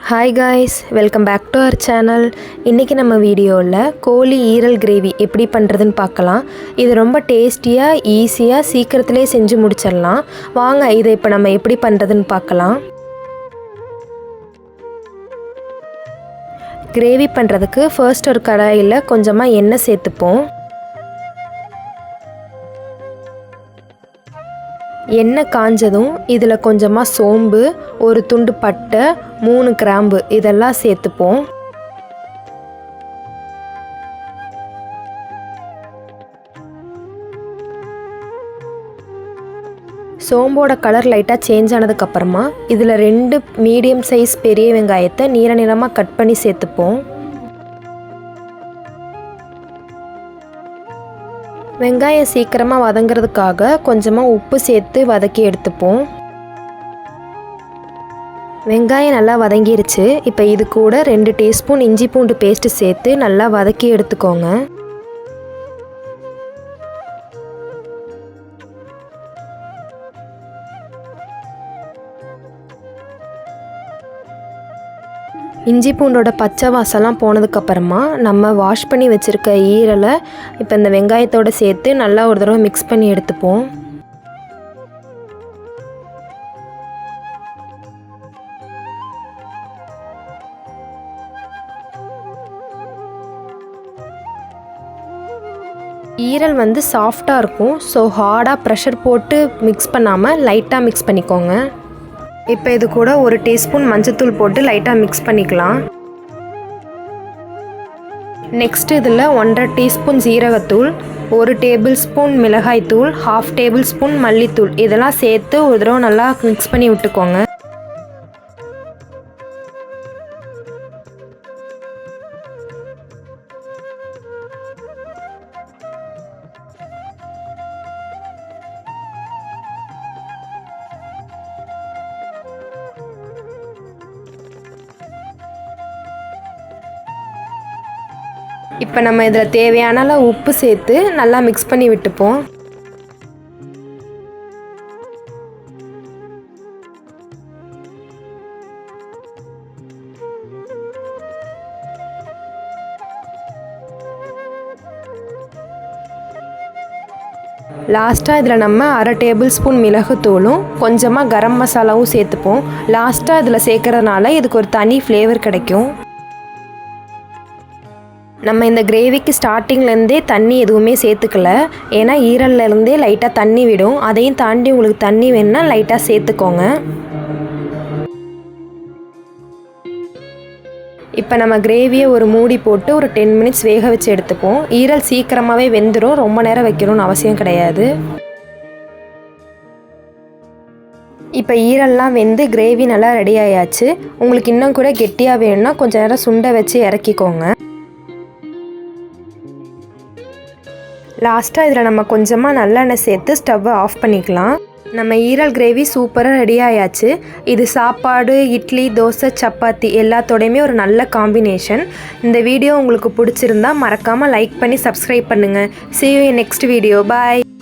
Hi guys, welcome back to our channel. இன்னைக்கு நம்ம வீடியோல கோழி ஈரல் கிரேவி எப்படி பண்றதுன்னு பார்க்கலாம். இது ரொம்ப டேஸ்டியா, ஈஸியா சீக்கிரத்திலே செஞ்சு முடிச்சிடலாம். வாங்க இதை இப்போ நம்ம எப்படி பண்றதுன்னு பார்க்கலாம். கிரேவி பண்றதுக்கு ஃபர்ஸ்ட் ஒரு கடாயில கொஞ்சமா எண்ணெய் சேர்த்துப்போம். எண்ணெய் காஞ்சதும் இதில் கொஞ்சமாக சோம்பு, ஒரு துண்டு பட்டை, 3 கிராம்பு இதெல்லாம் சேர்த்துப்போம். சோம்போட கலர் லைட்டாக சேஞ்ச் ஆனதுக்கப்புறமா இதில் 2 மீடியம் சைஸ் பெரிய வெங்காயத்தை நீல நிறமாக கட் பண்ணி சேர்த்துப்போம். வெங்காயம் சீக்கிரமாக வதங்கிறதுக்காக கொஞ்சமாக உப்பு சேர்த்து வதக்கி எடுத்துப்போம். வெங்காயம் நல்லா வதங்கிருச்சு. இப்போ இது கூட 2 டீஸ்பூன் இஞ்சி பூண்டு பேஸ்ட்டு சேர்த்து நல்லா வதக்கி எடுத்துக்கோங்க. இஞ்சி பூண்டோட பச்சை வாசம்லாம் போனதுக்கப்புறமா நம்ம வாஷ் பண்ணி வச்சுருக்க ஈரலை இப்போ இந்த வெங்காயத்தோடு சேர்த்து நல்லா ஒரு தடவை மிக்ஸ் பண்ணி எடுத்துப்போம். ஈரல் வந்து சாஃப்டாக இருக்கும். ஸோ ஹார்டாக ப்ரெஷர் போட்டு மிக்ஸ் பண்ணாமல் லைட்டாக மிக்ஸ் பண்ணிக்கோங்க. இப்போ இது கூட 1 டீஸ்பூன் மஞ்சத்தூள் போட்டு லைட்டாக மிக்ஸ் பண்ணிக்கலாம். நெக்ஸ்ட் இதில் 1.5 டீஸ்பூன் ஜீரகத்தூள், 1 டேபிள் ஸ்பூன் மிளகாய்த்தூள், 1/2 டேபிள் ஸ்பூன் மல்லித்தூள் இதெல்லாம் சேர்த்து ஒரு தடவை நல்லா மிக்ஸ் பண்ணி விட்டுக்கோங்க. இப்போ நம்ம இதில் தேவையான அளவு உப்பு சேர்த்து நல்லா மிக்ஸ் பண்ணி விட்டுப்போம். லாஸ்ட்டாக இதில் நம்ம 1/2 டேபிள் ஸ்பூன் மிளகுத்தூளும் கொஞ்சமாக கரம் மசாலாவும் சேர்த்துப்போம். லாஸ்ட்டாக இதில் சேர்க்கறதுனால இதுக்கு ஒரு தனி ஃப்ளேவர் கிடைக்கும். நம்ம இந்த கிரேவிக்கு ஸ்டார்டிங்லேருந்தே தண்ணி எதுவுமே சேர்த்துக்கல. ஏன்னா ஈரல்லேருந்தே லைட்டாக தண்ணி விடும். அதையும் தாண்டி உங்களுக்கு தண்ணி வேணுன்னா லைட்டாக சேர்த்துக்கோங்க. இப்போ நம்ம கிரேவியை ஒரு மூடி போட்டு ஒரு 10 மினிட்ஸ் வேக வச்சு எடுத்துப்போம். ஈரல் சீக்கிரமாகவே வெந்துடும். ரொம்ப நேரம் வைக்கணும்னு அவசியம் கிடையாது. இப்போ ஈரல்லாம் வெந்து கிரேவி நல்லா ரெடி ஆயாச்சு. உங்களுக்கு இன்னும் கூட கெட்டியாக வேணும்னா கொஞ்சம் நேரம் சுண்டை வச்சு இறக்கிக்கோங்க. லாஸ்ட்டாக இதில் நம்ம கொஞ்சமாக நல்லெண்ணெய் சேர்த்து ஸ்டவ்வை ஆஃப் பண்ணிக்கலாம். நம்ம ஈரல் கிரேவி சூப்பராக ரெடி ஆயாச்சு. இது சாப்பாடு, இட்லி, தோசை, சப்பாத்தி எல்லாத்தோடையுமே ஒரு நல்ல காம்பினேஷன். இந்த வீடியோ உங்களுக்கு பிடிச்சிருந்தா மறக்காமல் லைக் பண்ணி சப்ஸ்கிரைப் பண்ணுங்கள். See you in next video. Bye.